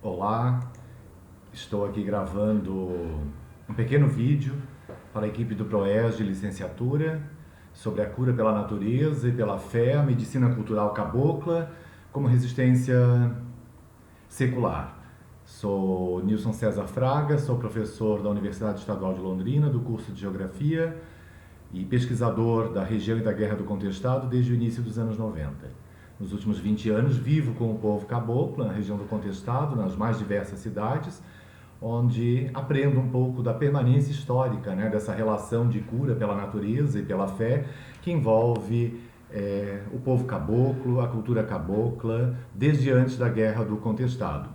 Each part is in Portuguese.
Olá, estou aqui gravando um pequeno vídeo para a equipe do ProERJ de licenciatura sobre a cura pela natureza e pela fé, a medicina cultural cabocla como resistência secular. Sou Nilson César Fraga, sou professor da Universidade Estadual de Londrina, do curso de Geografia e pesquisador da região e da Guerra do Contestado desde o início dos anos 90. Nos últimos 20 anos vivo com o povo caboclo na região do Contestado, nas mais diversas cidades, onde aprendo um pouco da permanência histórica, né, dessa relação de cura pela natureza e pela fé que envolve o povo caboclo, a cultura cabocla, desde antes da Guerra do Contestado.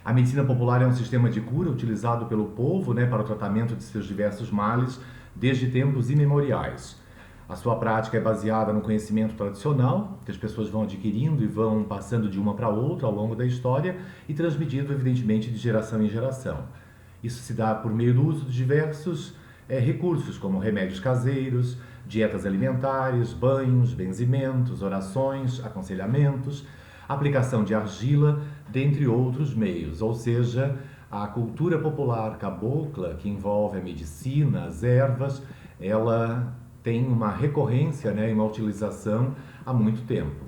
A medicina popular é um sistema de cura utilizado pelo povo, né, para o tratamento de seus diversos males desde tempos imemoriais. A sua prática é baseada no conhecimento tradicional, que as pessoas vão adquirindo e vão passando de uma para outra ao longo da história e transmitindo, evidentemente, de geração em geração. Isso se dá por meio do uso de diversos recursos, como remédios caseiros, dietas alimentares, banhos, benzimentos, orações, aconselhamentos, aplicação de argila, dentre outros meios. Ou seja, a cultura popular cabocla, que envolve a medicina, as ervas, ela tem uma recorrência, né, e uma utilização há muito tempo.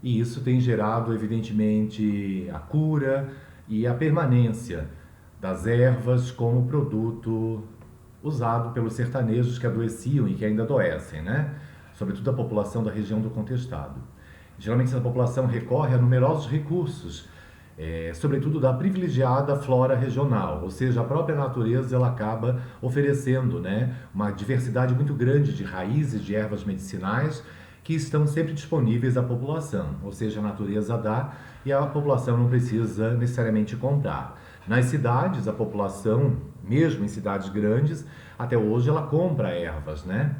E isso tem gerado, evidentemente, a cura e a permanência das ervas como produto usado pelos sertanejos que adoeciam e que ainda adoecem, né? Sobretudo a população da região do Contestado. Geralmente essa população recorre a numerosos recursos, sobretudo da privilegiada flora regional, ou seja, a própria natureza ela acaba oferecendo, né, uma diversidade muito grande de raízes, de ervas medicinais que estão sempre disponíveis à população, ou seja, a natureza dá e a população não precisa necessariamente comprar. Nas cidades, a população, mesmo em cidades grandes, até hoje ela compra ervas, né?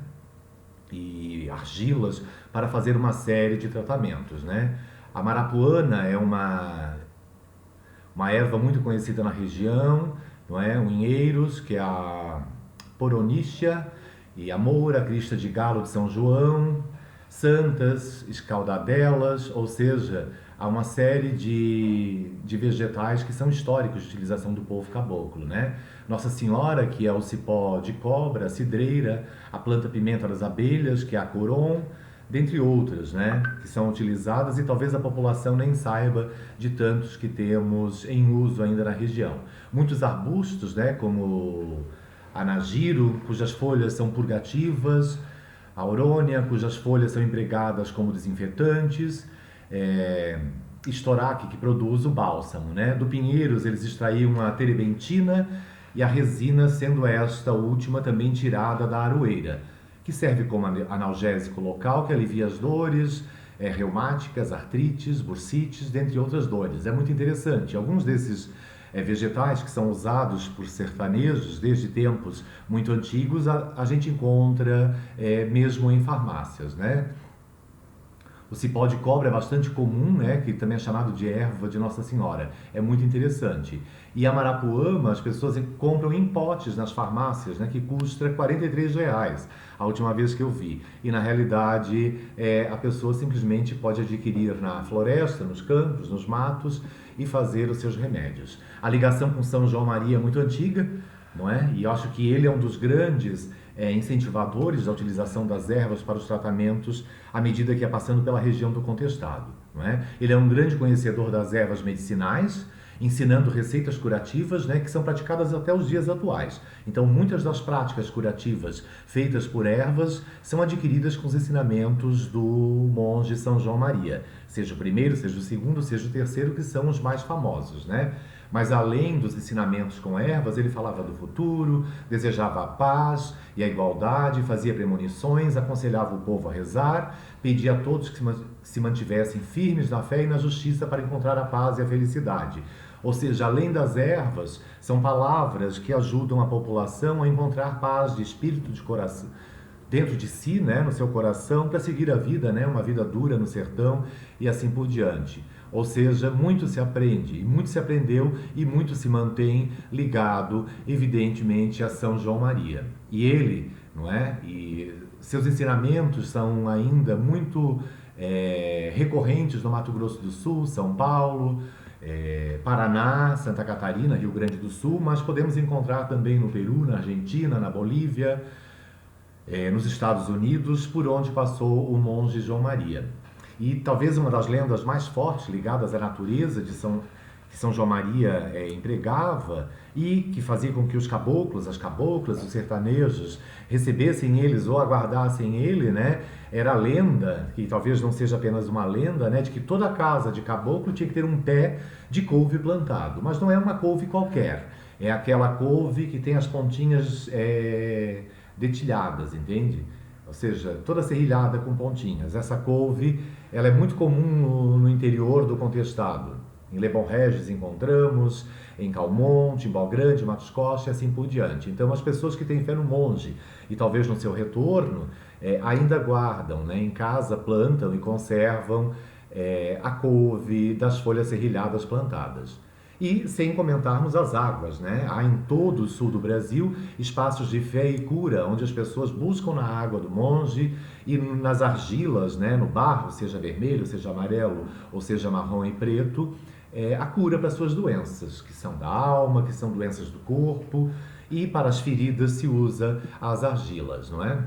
E argilas para fazer uma série de tratamentos, né? A marapuana é uma erva muito conhecida na região, não é? O Inheiros, que é a Poronícia, e a Moura, a crista de galo de São João, santas, escaldadelas, ou seja, há uma série de vegetais que são históricos de utilização do povo caboclo, né? Nossa Senhora, que é o cipó de cobra, a cidreira, a planta pimenta das abelhas, que é a coron, dentre outras, né, que são utilizadas e talvez a população nem saiba de tantos que temos em uso ainda na região. Muitos arbustos, né, como a Nagiro, cujas folhas são purgativas, a Aurônia, cujas folhas são empregadas como desinfetantes, Estoraque, que produz o bálsamo, né? Do Pinheiros eles extraíam a terebentina e a resina, sendo esta última também tirada da aroeira, que serve como analgésico local, que alivia as dores reumáticas, artrites, bursites, dentre outras dores. É muito interessante. Alguns desses vegetais que são usados por sertanejos desde tempos muito antigos, a gente encontra mesmo em farmácias, né? O cipó de cobra é bastante comum, né, que também é chamado de erva de Nossa Senhora. É muito interessante. E a marapuama, as pessoas compram em potes nas farmácias, né, que custa R$ 43, a última vez que eu vi. E na realidade, a pessoa simplesmente pode adquirir na floresta, nos campos, nos matos e fazer os seus remédios. A ligação com São João Maria é muito antiga, não é? E eu acho que ele é um dos grandes incentivadores da utilização das ervas para os tratamentos à medida que ia passando pela região do Contestado, não é? Ele é um grande conhecedor das ervas medicinais, ensinando receitas curativas, né, que são praticadas até os dias atuais. Então, muitas das práticas curativas feitas por ervas são adquiridas com os ensinamentos do monge São João Maria, seja o primeiro, seja o segundo, seja o terceiro, que são os mais famosos, né? Mas além dos ensinamentos com ervas, ele falava do futuro, desejava a paz e a igualdade, fazia premonições, aconselhava o povo a rezar, pedia a todos que se mantivessem firmes na fé e na justiça para encontrar a paz e a felicidade. Ou seja, além das ervas, são palavras que ajudam a população a encontrar paz de espírito, de coração, dentro de si, né, no seu coração, para seguir a vida, né, uma vida dura no sertão e assim por diante. Ou seja, muito se aprende, e muito se aprendeu e muito se mantém ligado, evidentemente, a São João Maria. E ele, não é? E seus ensinamentos são ainda muito recorrentes no Mato Grosso do Sul, São Paulo, Paraná, Santa Catarina, Rio Grande do Sul, mas podemos encontrar também no Peru, na Argentina, na Bolívia, nos Estados Unidos, por onde passou o monge João Maria. E talvez uma das lendas mais fortes ligadas à natureza que São João Maria empregava e que fazia com que os caboclos, as caboclas, os sertanejos recebessem eles ou aguardassem ele, né? Era a lenda, que talvez não seja apenas uma lenda, né? De que toda casa de caboclo tinha que ter um pé de couve plantado. Mas não é uma couve qualquer, é aquela couve que tem as pontinhas detilhadas, entende? Ou seja, toda serrilhada com pontinhas. Essa couve, ela é muito comum no interior do Contestado. Em Lebon Regis encontramos, em Calmonte, em Balgrande, Matos Costa e assim por diante. Então as pessoas que têm fé no monge e talvez no seu retorno ainda guardam, né? Em casa plantam e conservam a couve das folhas serrilhadas plantadas. E sem comentarmos as águas, né? Há em todo o sul do Brasil espaços de fé e cura, onde as pessoas buscam na água do monge e nas argilas, né? No barro, seja vermelho, seja amarelo ou seja marrom e preto, a cura para suas doenças, que são da alma, que são doenças do corpo, e para as feridas se usa as argilas, não é?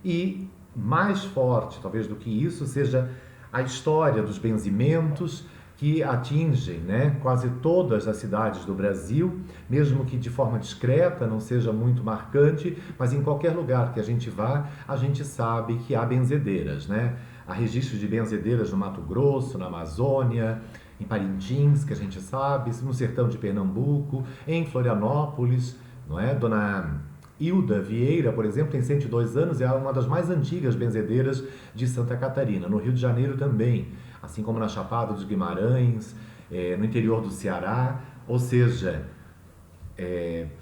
E mais forte, talvez, do que isso, seja a história dos benzimentos que atingem, né, quase todas as cidades do Brasil, mesmo que de forma discreta, não seja muito marcante, mas em qualquer lugar que a gente vá, a gente sabe que há benzedeiras, né? Há registros de benzedeiras no Mato Grosso, na Amazônia, em Parintins, que a gente sabe, no sertão de Pernambuco, em Florianópolis, não é? Dona Hilda Vieira, por exemplo, tem 102 anos e é uma das mais antigas benzedeiras de Santa Catarina. No Rio de Janeiro também, assim como na Chapada dos Guimarães, no interior do Ceará, ou seja,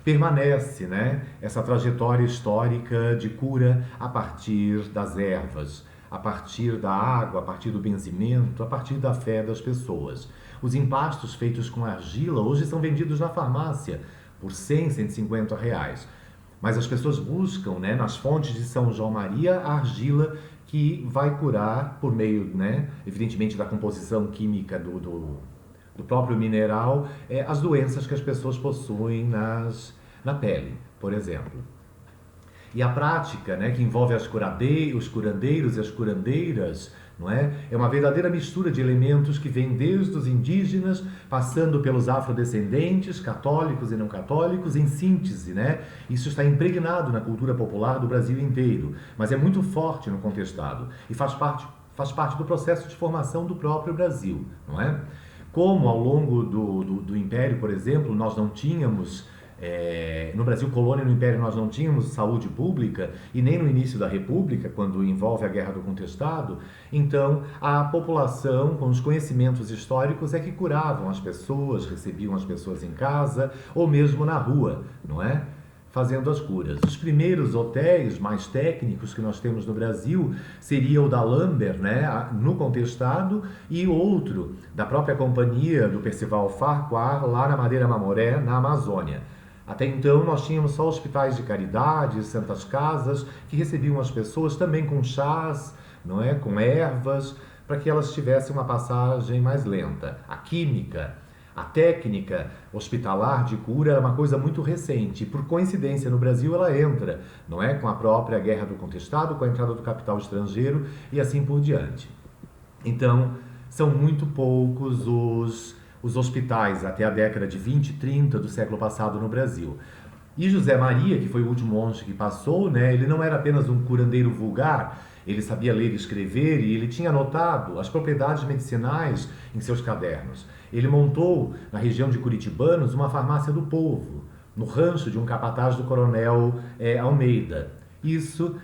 permanece, né, essa trajetória histórica de cura a partir das ervas, a partir da água, a partir do benzimento, a partir da fé das pessoas. Os empastos feitos com argila hoje são vendidos na farmácia por 100, 150 reais. Mas as pessoas buscam, né, nas fontes de São João Maria a argila que vai curar por meio, né, evidentemente, da composição química do próprio mineral, as doenças que as pessoas possuem na pele, por exemplo. E a prática, né, que envolve os curandeiros e as curandeiras, não é? É uma verdadeira mistura de elementos que vem desde os indígenas, passando pelos afrodescendentes, católicos e não católicos, em síntese, né? Isso está impregnado na cultura popular do Brasil inteiro, mas é muito forte no Contestado e faz parte do processo de formação do próprio Brasil, não é? Como ao longo do Império, por exemplo, nós não tínhamos... no Brasil colônia, no Império, nós não tínhamos saúde pública e nem no início da República, quando envolve a Guerra do Contestado. Então, a população, com os conhecimentos históricos, é que curavam as pessoas, recebiam as pessoas em casa ou mesmo na rua, não é? Fazendo as curas. Os primeiros hotéis mais técnicos que nós temos no Brasil seria o da Lamber, né, no Contestado, e outro da própria companhia do Percival Farquhar, lá na Madeira Mamoré, na Amazônia. Até então nós tínhamos só hospitais de caridade, santas casas, que recebiam as pessoas também com chás, não é? Com ervas, para que elas tivessem uma passagem mais lenta. A química, a técnica hospitalar de cura é uma coisa muito recente. Por coincidência, no Brasil ela entra, não é? Com a própria Guerra do Contestado, com a entrada do capital estrangeiro e assim por diante. Então, são muito poucos os hospitais até a década de 20, 30 do século passado no Brasil. E José Maria, que foi o último monge que passou, né, ele não era apenas um curandeiro vulgar, ele sabia ler e escrever e ele tinha anotado as propriedades medicinais em seus cadernos. Ele montou, na região de Curitibanos, uma farmácia do povo, no rancho de um capataz do coronel Almeida. Isso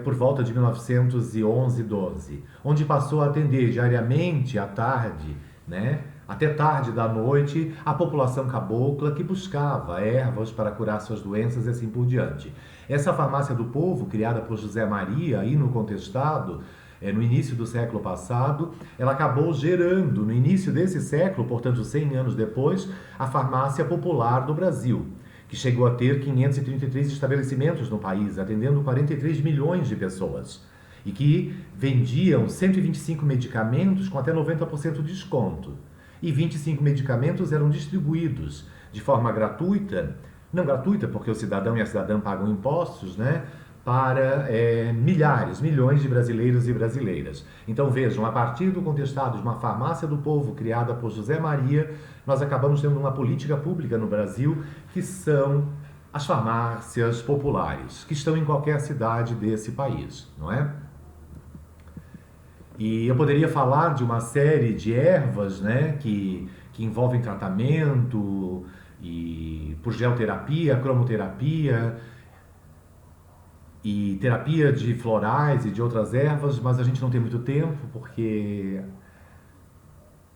por volta de 1911, 12, onde passou a atender diariamente, à tarde, né, até tarde da noite, a população cabocla que buscava ervas para curar suas doenças e assim por diante. Essa farmácia do povo, criada por José Maria, aí no Contestado, no início do século passado, ela acabou gerando, no início desse século, portanto 100 anos depois, a farmácia popular do Brasil, que chegou a ter 533 estabelecimentos no país, atendendo 43 milhões de pessoas. e que vendiam 125 medicamentos com até 90% de desconto. E 25 medicamentos eram distribuídos de forma gratuita, não gratuita porque o cidadão e a cidadã pagam impostos, né? Para milhões de brasileiros e brasileiras. Então vejam, a partir do contestado de uma farmácia do povo criada por José Maria, nós acabamos tendo uma política pública no Brasil que são as farmácias populares, que estão em qualquer cidade desse país, não é? E eu poderia falar de uma série de ervas, né, que envolvem tratamento, e por geoterapia, cromoterapia, e terapia de florais e de outras ervas, mas a gente não tem muito tempo, porque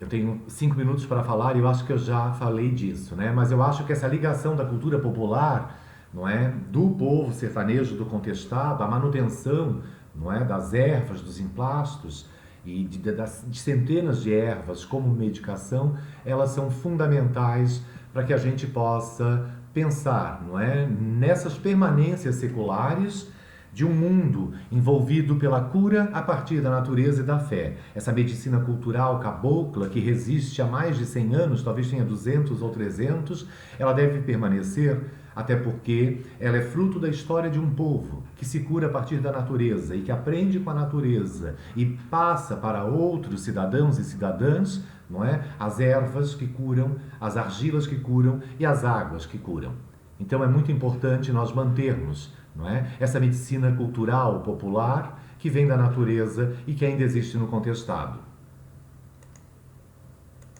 eu tenho 5 minutos para falar e eu acho que eu já falei disso, né? Mas eu acho que essa ligação da cultura popular, não é, do povo sertanejo, do contestado, a manutenção, não é, das ervas, dos emplastos e de centenas de ervas como medicação, elas são fundamentais para que a gente possa pensar, não é, nessas permanências seculares de um mundo envolvido pela cura a partir da natureza e da fé. Essa medicina cultural cabocla, que resiste há mais de 100 anos, talvez tenha 200 ou 300, ela deve permanecer, até porque ela é fruto da história de um povo que se cura a partir da natureza e que aprende com a natureza e passa para outros cidadãos e cidadãs, não é? As ervas que curam, as argilas que curam e as águas que curam. Então é muito importante nós mantermos, não é, essa medicina cultural popular que vem da natureza e que ainda existe no contestado.